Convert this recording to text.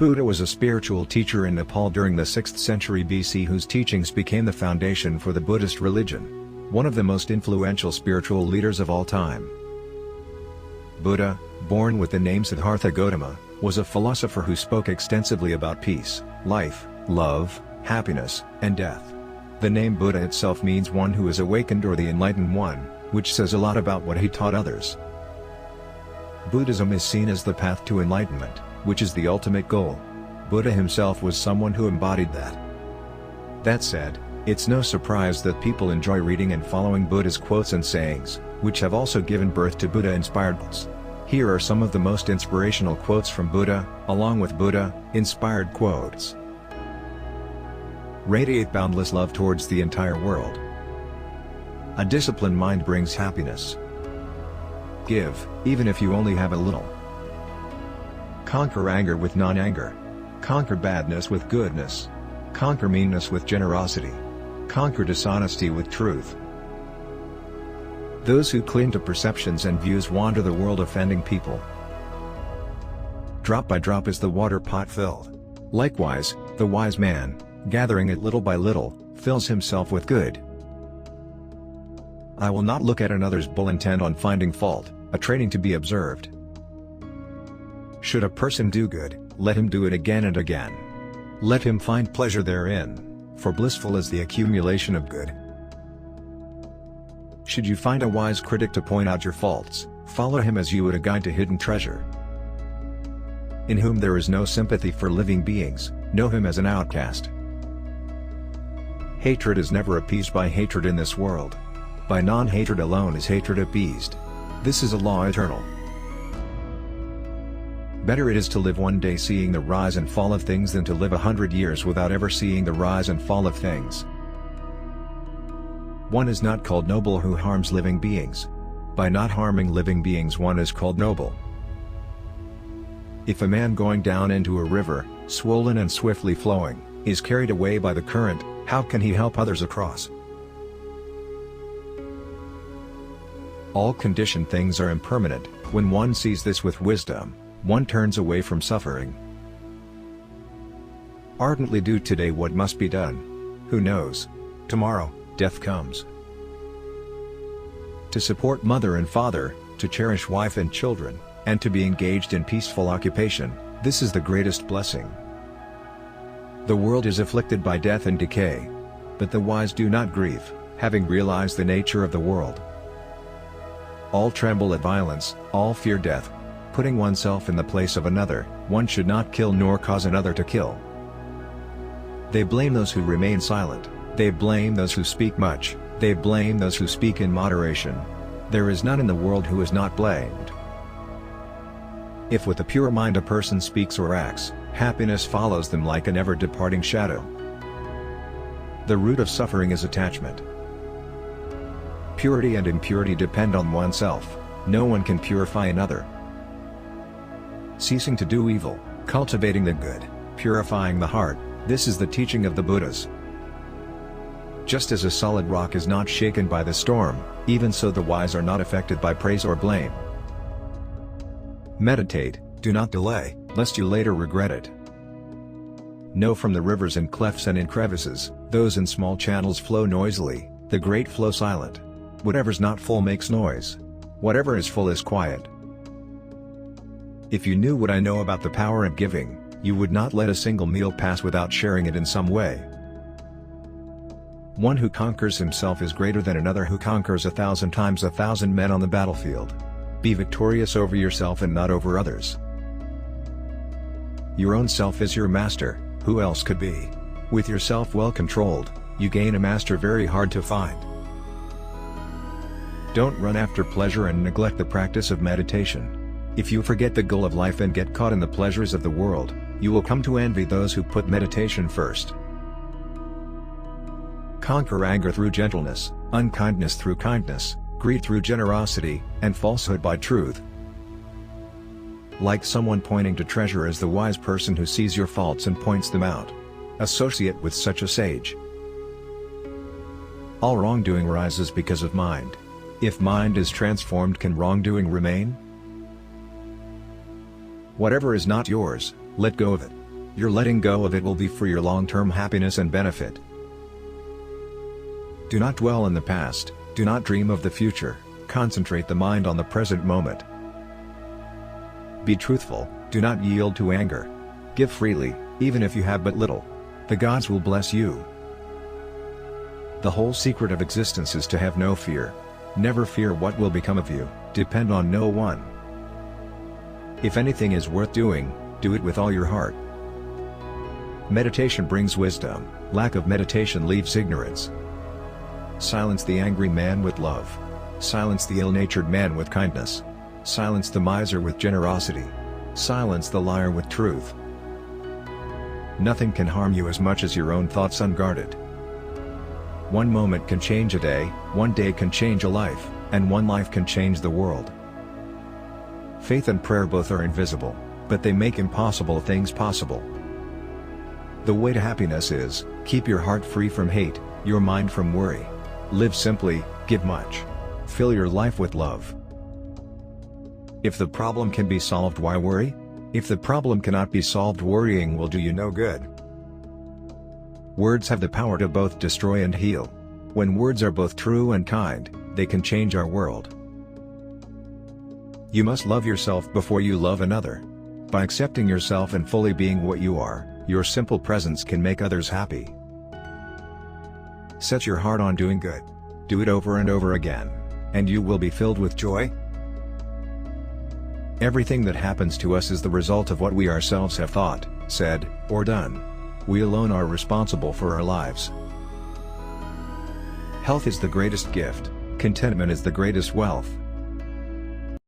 Buddha was a spiritual teacher in Nepal during the 6th century BC whose teachings became the foundation for the Buddhist religion. One of the most influential spiritual leaders of all time. Buddha, born with the name Siddhartha Gautama, was a philosopher who spoke extensively about peace, life, love, happiness, and death. The name Buddha itself means one who is awakened or the enlightened one, which says a lot about what he taught others. Buddhism is seen as the path to enlightenment, which is the ultimate goal. Buddha himself was someone who embodied that. That said, it's no surprise that people enjoy reading and following Buddha's quotes and sayings, which have also given birth to Buddha-inspired quotes. Here are some of the most inspirational quotes from Buddha, along with Buddha-inspired quotes. Radiate boundless love towards the entire world. A disciplined mind brings happiness. Give, even if you only have a little. Conquer anger with non-anger. Conquer badness with goodness. Conquer meanness with generosity. Conquer dishonesty with truth. Those who cling to perceptions and views wander the world offending people. Drop by drop is the water pot filled. Likewise, the wise man, gathering it little by little, fills himself with good. I will not look at another's bull intent on finding fault, a training to be observed. Should a person do good, let him do it again and again. Let him find pleasure therein, for blissful is the accumulation of good. Should you find a wise critic to point out your faults, follow him as you would a guide to hidden treasure. In whom there is no sympathy for living beings, know him as an outcast. Hatred is never appeased by hatred in this world. By non-hatred alone is hatred appeased. This is a law eternal. Better it is to live one day seeing the rise and fall of things than to live 100 years without ever seeing the rise and fall of things. One is not called noble who harms living beings. By not harming living beings one is called noble. If a man going down into a river, swollen and swiftly flowing, is carried away by the current, how can he help others across? All conditioned things are impermanent. When one sees this with wisdom, one turns away from suffering. Ardently do today what must be done. Who knows? Tomorrow, death comes. To support mother and father, to cherish wife and children, and to be engaged in peaceful occupation, this is the greatest blessing. The world is afflicted by death and decay. But the wise do not grieve, having realized the nature of the world. All tremble at violence, all fear death. Putting oneself in the place of another, one should not kill nor cause another to kill. They blame those who remain silent, they blame those who speak much, they blame those who speak in moderation. There is none in the world who is not blamed. If with a pure mind a person speaks or acts, happiness follows them like an ever-departing shadow. The root of suffering is attachment. Purity and impurity depend on oneself. No one can purify another. Ceasing to do evil, cultivating the good, purifying the heart, this is the teaching of the Buddhas. Just as a solid rock is not shaken by the storm, even so the wise are not affected by praise or blame. Meditate, do not delay, lest you later regret it. Know from the rivers in clefts and in crevices, those in small channels flow noisily, the great flow silent. Whatever's not full makes noise. Whatever is full is quiet. If you knew what I know about the power of giving, you would not let a single meal pass without sharing it in some way. One who conquers himself is greater than another who conquers 1,000 times 1,000 men on the battlefield. Be victorious over yourself and not over others. Your own self is your master, who else could be? With yourself well controlled, you gain a master very hard to find. Don't run after pleasure and neglect the practice of meditation. If you forget the goal of life and get caught in the pleasures of the world, you will come to envy those who put meditation first. Conquer anger through gentleness, unkindness through kindness, greed through generosity, and falsehood by truth. Like someone pointing to treasure is the wise person who sees your faults and points them out. Associate with such a sage. All wrongdoing arises because of mind. If mind is transformed, can wrongdoing remain? Whatever is not yours, let go of it. Your letting go of it will be for your long-term happiness and benefit. Do not dwell in the past, do not dream of the future, concentrate the mind on the present moment. Be truthful, do not yield to anger. Give freely, even if you have but little. The gods will bless you. The whole secret of existence is to have no fear. Never fear what will become of you, depend on no one. If anything is worth doing, do it with all your heart. Meditation brings wisdom, lack of meditation leaves ignorance. Silence the angry man with love. Silence the ill-natured man with kindness. Silence the miser with generosity. Silence the liar with truth. Nothing can harm you as much as your own thoughts unguarded. One moment can change a day, one day can change a life, and one life can change the world. Faith and prayer both are invisible, but they make impossible things possible. The way to happiness is, keep your heart free from hate, your mind from worry. Live simply, give much. Fill your life with love. If the problem can be solved, why worry? If the problem cannot be solved, worrying will do you no good. Words have the power to both destroy and heal. When words are both true and kind, they can change our world. You must love yourself before you love another. By accepting yourself and fully being what you are, your simple presence can make others happy. Set your heart on doing good. Do it over and over again, and you will be filled with joy. Everything that happens to us is the result of what we ourselves have thought, said, or done. We alone are responsible for our lives. Health is the greatest gift, contentment is the greatest wealth.